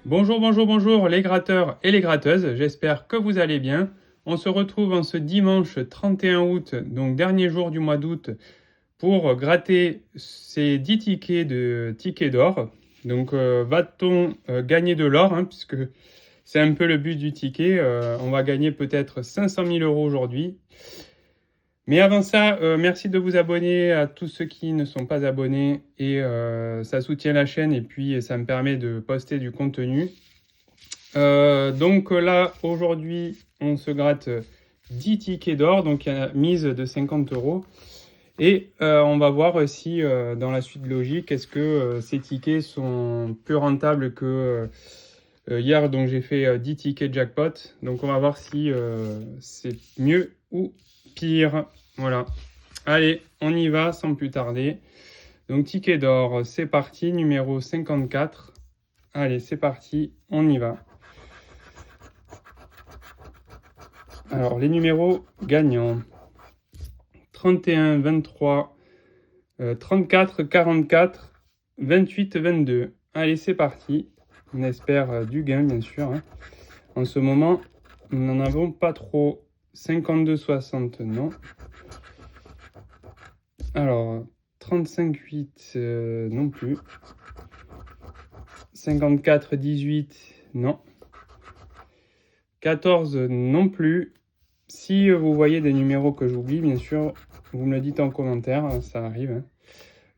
Bonjour, bonjour, bonjour les gratteurs et les gratteuses, j'espère que vous allez bien. On se retrouve en ce dimanche 31 août, donc dernier jour du mois d'août, pour gratter ces 10 tickets d'or. Donc va-t-on gagner de l'or, puisque c'est un peu le but du ticket. On va gagner peut-être 500 000 euros aujourd'hui. Mais avant ça, merci de vous abonner à tous ceux qui ne sont pas abonnés et ça soutient la chaîne et puis ça me permet de poster du contenu. Donc là, aujourd'hui, on se gratte 10 tickets d'or, donc il y a une mise de 50 euros. Et on va voir si, dans la suite logique, est-ce que ces tickets sont plus rentables que hier, donc j'ai fait 10 tickets jackpot. Donc on va voir si c'est mieux ou pire. Voilà. Allez, on y va sans plus tarder. Donc ticket d'or, c'est parti, numéro 54. Allez, c'est parti, on y va. Alors, les numéros gagnants. 31, 23, 34, 44, 28, 22. Allez, c'est parti. On espère du gain, bien sûr. En ce moment, nous n'en avons pas trop. 52, 60, non. Alors, 35, 8, non plus. 54, 18, non. 14, non plus. Si vous voyez des numéros que j'oublie, bien sûr, vous me le dites en commentaire, ça arrive.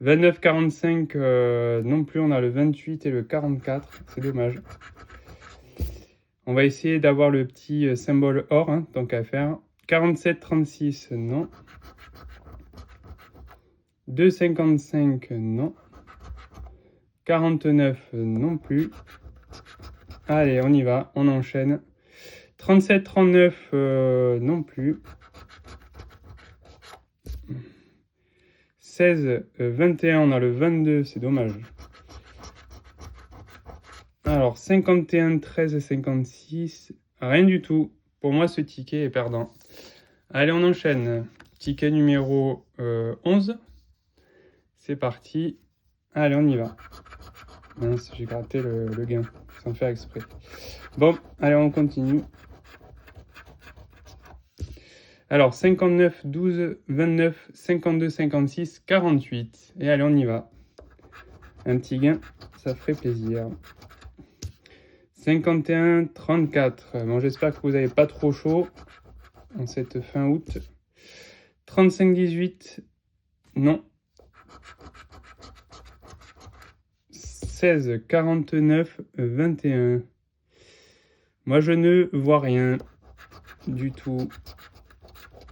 29, 45, non plus, on a le 28 et le 44, c'est dommage. On va essayer d'avoir le petit symbole or, tant qu'à faire. 47, 36, non. 2, 55, non. 49, non plus. Allez, on y va, on enchaîne. 37, 39, non plus. 16, 21, on a le 22, c'est dommage. Alors, 51, 13, 56, rien du tout. Pour moi, ce ticket est perdant. Allez, on enchaîne. Ticket numéro 11. C'est parti. Allez, on y va. Mince, j'ai gratté le gain, sans faire exprès. Bon, allez, on continue. Alors, 59, 12, 29, 52, 56, 48. Et allez, on y va. Un petit gain, ça ferait plaisir. 51, 34. Bon, j'espère que vous n'avez pas trop chaud en cette fin août. 35, 18. Non. 16, 49, 21. Moi, je ne vois rien du tout.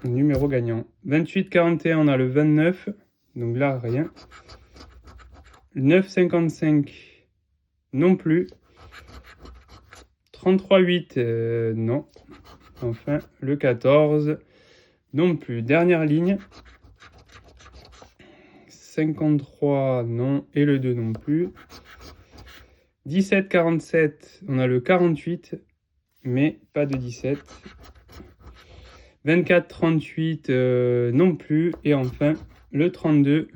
Numéro gagnant. 28, 41, on a le 29. Donc là, rien. 9, 55, non plus. 33, 8, non. Enfin, le 14, non plus. Dernière ligne. 53, non. Et le 2 non plus. 17, 47, on a le 48, mais pas de 17. 24, 38, non plus. Et enfin, le 32,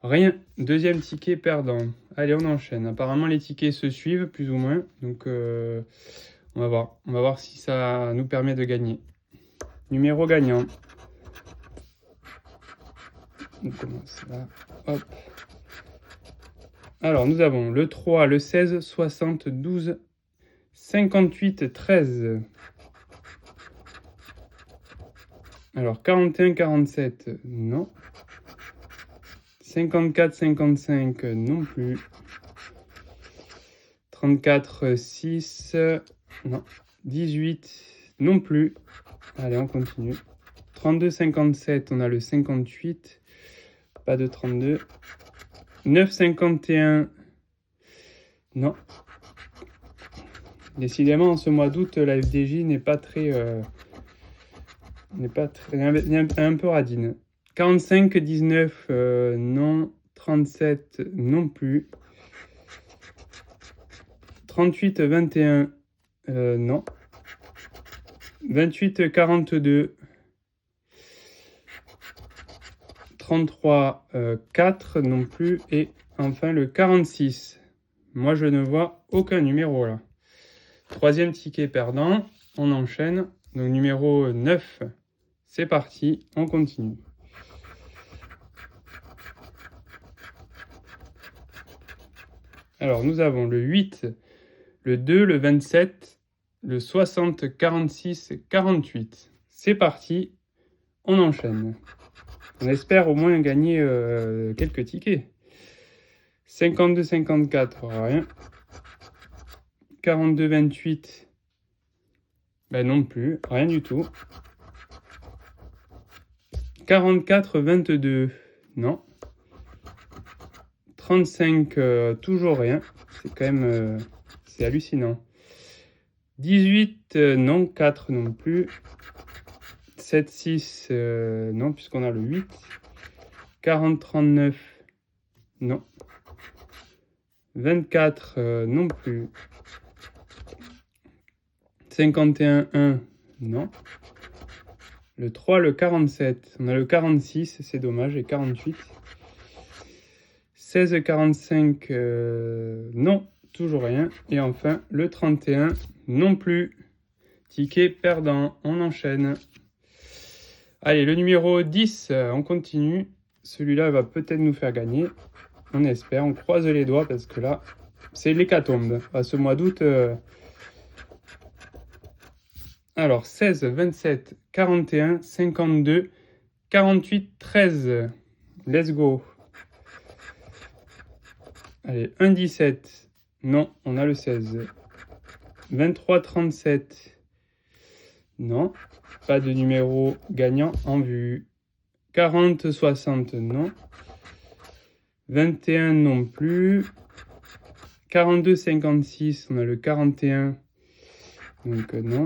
rien. Deuxième ticket perdant. Allez, on enchaîne. Apparemment, les tickets se suivent, plus ou moins. Donc, on va voir. On va voir si ça nous permet de gagner. Numéro gagnant. On commence là. Hop. Alors, nous avons le 3, le 16, 60, 12, 58, 13. Alors, 41, 47, non. 54, 55, non plus. 34, 6, non. 18, non plus. Allez, on continue. 32, 57, on a le 58. Pas de 32. 9, 51, non. Décidément, en ce mois d'août, la FDJ n'est pas très... un peu radine. 45, 19, non. 37, non plus. 38, 21, non. 28, 42. 33, 4 non plus. Et enfin le 46. Moi, je ne vois aucun numéro là. Troisième ticket perdant. On enchaîne. Donc, numéro 9. C'est parti. On continue. Alors, nous avons le 8, le 2, le 27, le 60, 46, 48. C'est parti. On enchaîne. On espère au moins gagner quelques tickets. 52, 54, rien. 42, 28, ben non plus, rien du tout. 44, 22, non. 35, toujours rien. C'est quand même c'est hallucinant. 18, non. 4 non plus. 7, 6, non, puisqu'on a le 8. 40, 39, non. 24, non plus. 51, 1, non. Le 3, le 47. On a le 46, c'est dommage, et 48. 16, 45, non, toujours rien. Et enfin, le 31, non plus. Ticket perdant, on enchaîne. Allez, le numéro 10, on continue. Celui-là va peut-être nous faire gagner. On espère, on croise les doigts parce que là, c'est l'hécatombe. À ce mois d'août... Alors, 16, 27, 41, 52, 48, 13. Let's go. Allez, 1, 17. Non, on a le 16. 23, 37. Non, pas de numéro gagnant en vue. 40, 60, non. 21 non plus. 42, 56, on a le 41. Donc non.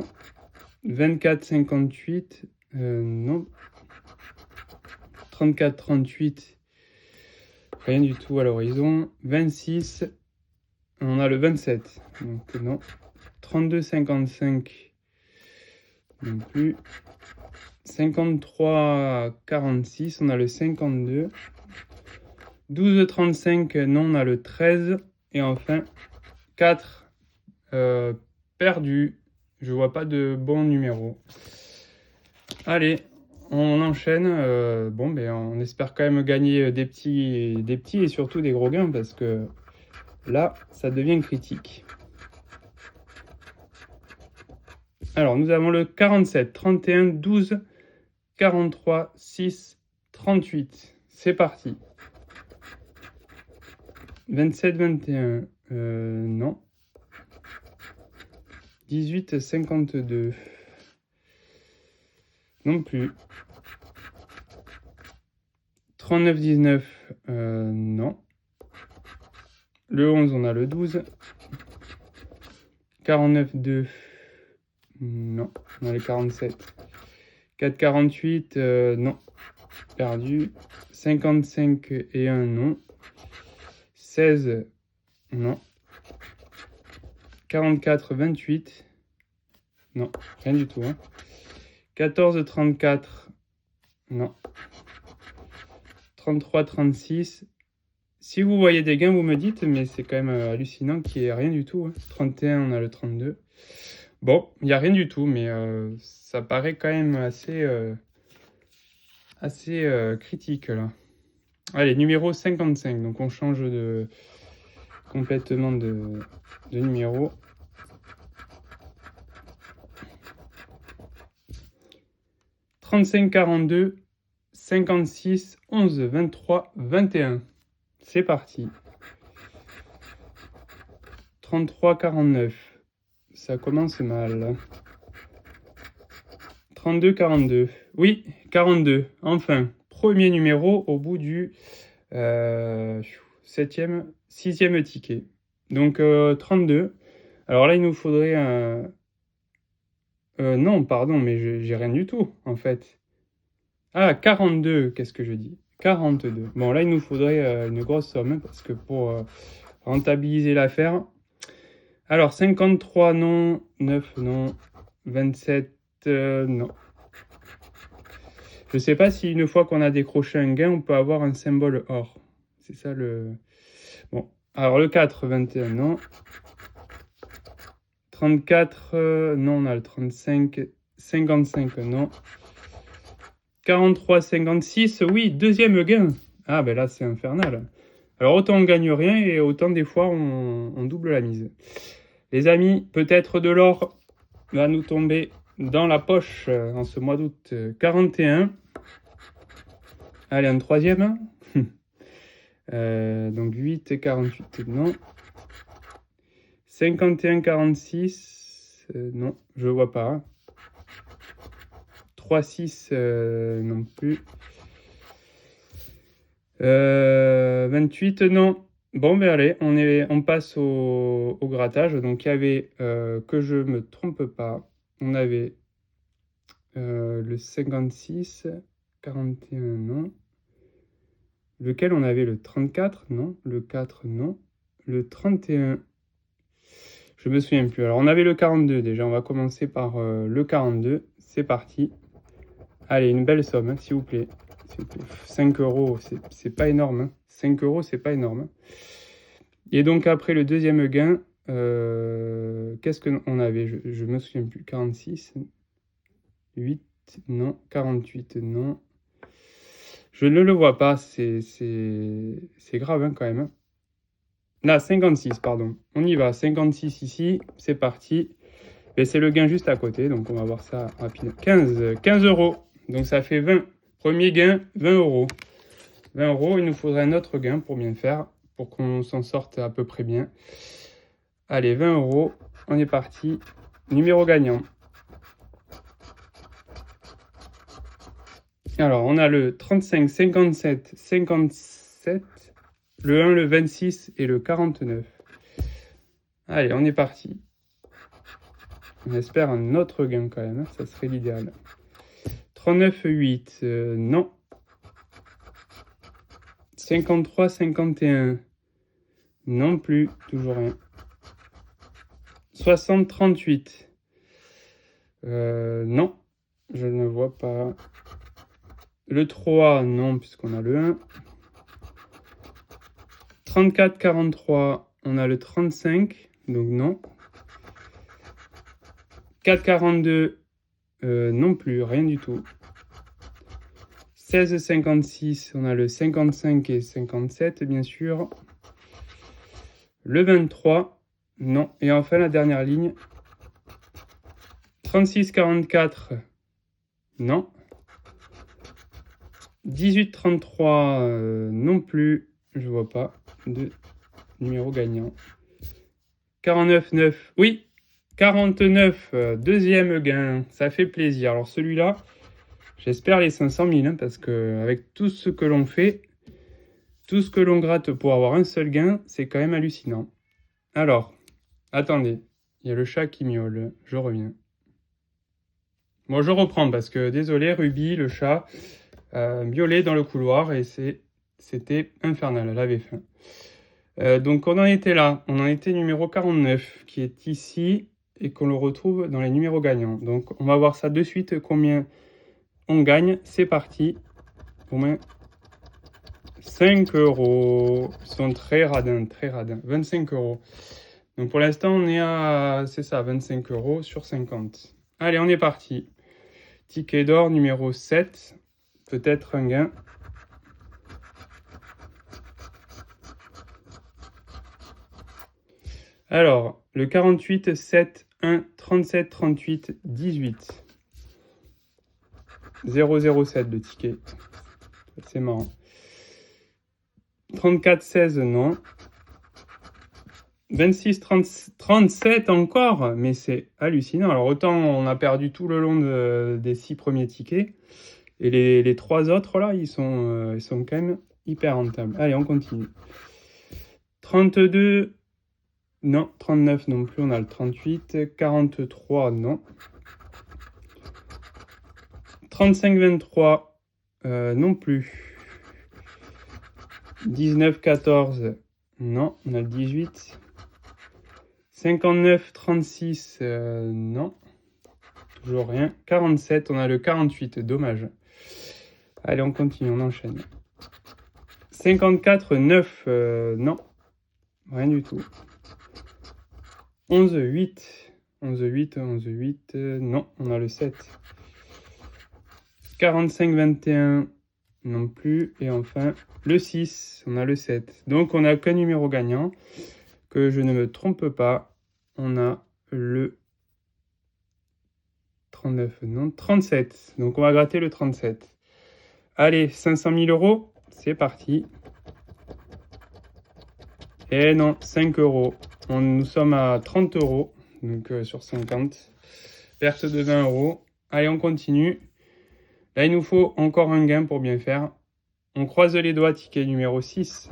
24, 58, non. 34, 38, rien du tout à l'horizon. 26, on a le 27, donc non. 32, 55, non plus. 53, 46, on a le 52. 12, 35, non, on a le 13. Et enfin, 4, perdu. Je vois pas de bon numéro. Allez, on enchaîne. Bon, ben, on espère quand même gagner des petits et surtout des gros gains parce que là, ça devient critique. Alors, nous avons le 47, 31, 12, 43, 6, 38. C'est parti. 27, 21, non. 18, 52. Non plus. 39, 19, non. Le 11, on a le 12. 49, 2, non. On a le 47. 4, 48, non. Perdu. 55 et 1, non. 16, non. 44, 28. Non, rien du tout. Hein. 14, 34. Non. 33, 36. Si vous voyez des gains, vous me dites, mais c'est quand même hallucinant qu'il n'y ait rien du tout. Hein. 31, on a le 32. Bon, il n'y a rien du tout, mais ça paraît quand même assez critique là. Allez, numéro 55. Donc on change complètement de numéro. 35, 42, 56, 11, 23, 21. C'est parti. 33, 49. Ça commence mal. 32, 42. Oui, 42. Enfin, premier numéro au bout du 6e ticket. Donc 32. Alors là, il nous faudrait un... non, pardon, mais j'ai rien du tout, en fait. Ah, 42, qu'est-ce que je dis? 42. Bon, là, il nous faudrait une grosse somme, parce que pour rentabiliser l'affaire... Alors, 53, non. 9, non. 27, non. Je sais pas si une fois qu'on a décroché un gain, on peut avoir un symbole or. C'est ça le... Bon, Alors le 4, 21, non. 34, non, on a le 35, 55, non. 43, 56, oui, deuxième gain. Ah ben là c'est infernal. Alors autant on gagne rien et autant des fois on double la mise. Les amis, peut-être de l'or va nous tomber dans la poche en ce mois d'août. 41. Allez, un troisième. Donc 8 et 48, non. 51, 46, non, je vois pas. 3, 6, non plus. 28, non. Bon, ben allez, on passe au grattage. Donc il y avait, que je me trompe pas, on avait le 56, 41, non. Lequel on avait le 34, non. Le 4, non. Le 31, je me souviens plus. Alors on avait le 42 déjà, on va commencer par le 42. C'est parti. Allez, une belle somme, hein, s'il vous plaît. 5 euros, c'est pas énorme. Hein. 5 euros, c'est pas énorme. Et donc après le deuxième gain, qu'est-ce qu'on avait? Je me souviens plus. 46, 8, non. 48, non. Je ne le vois pas, c'est grave hein, quand même. Hein. Là, 56, pardon. On y va, 56 ici, c'est parti. Et c'est le gain juste à côté, donc on va voir ça rapidement. 15 euros, donc ça fait 20. Premier gain, 20 euros. 20 euros, il nous faudrait un autre gain pour bien faire, pour qu'on s'en sorte à peu près bien. Allez, 20 euros, on est parti. Numéro gagnant. Alors, on a le 35, 57, 57, le 1, le 26 et le 49. Allez, on est parti. On espère un autre gain quand même, hein, ça serait l'idéal. 39, 8, non. 53, 51, non plus, toujours rien. 60, 38, non, je ne vois pas. Le 3, non, puisqu'on a le 1. 34, 43, on a le 35, donc non. 4, 42, non plus, rien du tout. 16, 56, on a le 55 et 57, bien sûr. Le 23, non. Et enfin, la dernière ligne. 36, 44, non. 18, 33, non plus, je vois pas de numéro gagnant. 49, 9, oui, 49, deuxième gain, ça fait plaisir. Alors celui-là, j'espère les 500 000, hein, parce que avec tout ce que l'on fait, tout ce que l'on gratte pour avoir un seul gain, c'est quand même hallucinant. Alors, attendez, il y a le chat qui miaule, je reviens. Bon, je reprends parce que, désolé, Ruby, le chat, miaulait dans le couloir et c'était infernal, elle avait faim. Donc on en était là, on en était numéro 49 qui est ici et qu'on le retrouve dans les numéros gagnants. Donc on va voir ça de suite, combien on gagne. C'est parti. Au moins 5 euros. Ils sont très radins, très radins. 25 euros. Donc pour l'instant on est à, c'est ça, 25 euros sur 50. Allez, on est parti. Ticket d'or numéro 7. Peut-être un gain. Alors, le 48, 7, 1, 37, 38, 18. 007 de ticket. C'est marrant. 34, 16, non. 26, 37 encore, mais c'est hallucinant. Alors autant on a perdu tout le long des 6 premiers tickets, et les 3 autres là, ils sont quand même hyper rentables. Allez, on continue. 32, non. 39 non plus, on a le 38. 43, non. 35, 23, non plus. 19, 14, non, on a le 18. 59, 36, non. Toujours rien. 47, on a le 48, dommage. Allez, on continue, on enchaîne. 54, 9, non. Rien du tout. 11, 8. 11, 8, 11, 8. Non, on a le 7. 45, 21. Non plus. Et enfin, le 6. On a le 7. Donc, on n'a qu'un numéro gagnant. Que je ne me trompe pas. On a le 39. Non, 37. Donc, on va gratter le 37. Allez, 500 000 euros. C'est parti. Et non, 5 euros. Nous sommes à 30 euros. Donc, sur 50. Perte de 20 euros. Allez, on continue. Là, il nous faut encore un gain pour bien faire. On croise les doigts, ticket numéro 6.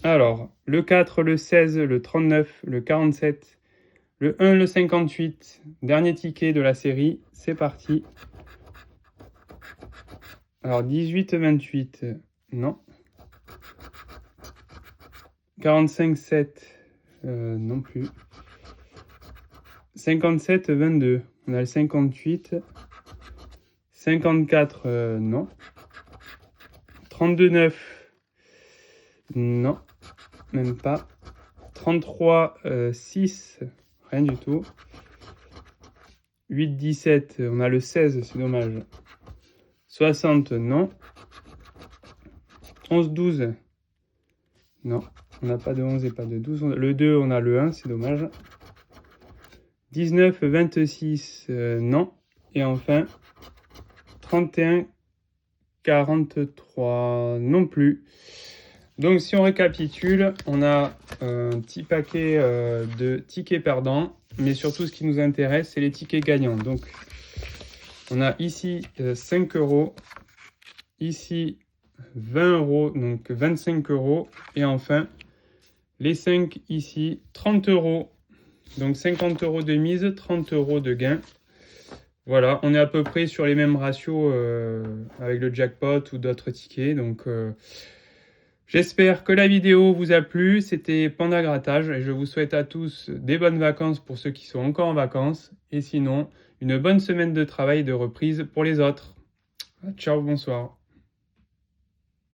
Alors, le 4, le 16, le 39, le 47, le 1, le 58. Dernier ticket de la série. C'est parti. Alors, 18, 28. Non. 45, 7. Non plus. 57, 22. On a le 58. 54, non. 32, 9. Non, même pas. 33, 6. Rien du tout. 8, 17. On a le 16, c'est dommage. 60, non. 11, 12. Non, on n'a pas de 11 et pas de 12. Le 2, on a le 1, c'est dommage. 19, 26, non. Et enfin, 31, 43, non plus. Donc, si on récapitule, on a un petit paquet de tickets perdants. Mais surtout, ce qui nous intéresse, c'est les tickets gagnants. Donc, on a ici 5 euros. Ici, 20 euros, donc 25 euros. Et enfin, les 5 ici, 30 euros. Donc 50 euros de mise, 30 euros de gain. Voilà, on est à peu près sur les mêmes ratios avec le jackpot ou d'autres tickets. Donc j'espère que la vidéo vous a plu. C'était Panda Grattage et je vous souhaite à tous des bonnes vacances pour ceux qui sont encore en vacances. Et sinon, une bonne semaine de travail et de reprise pour les autres. Ciao, bonsoir.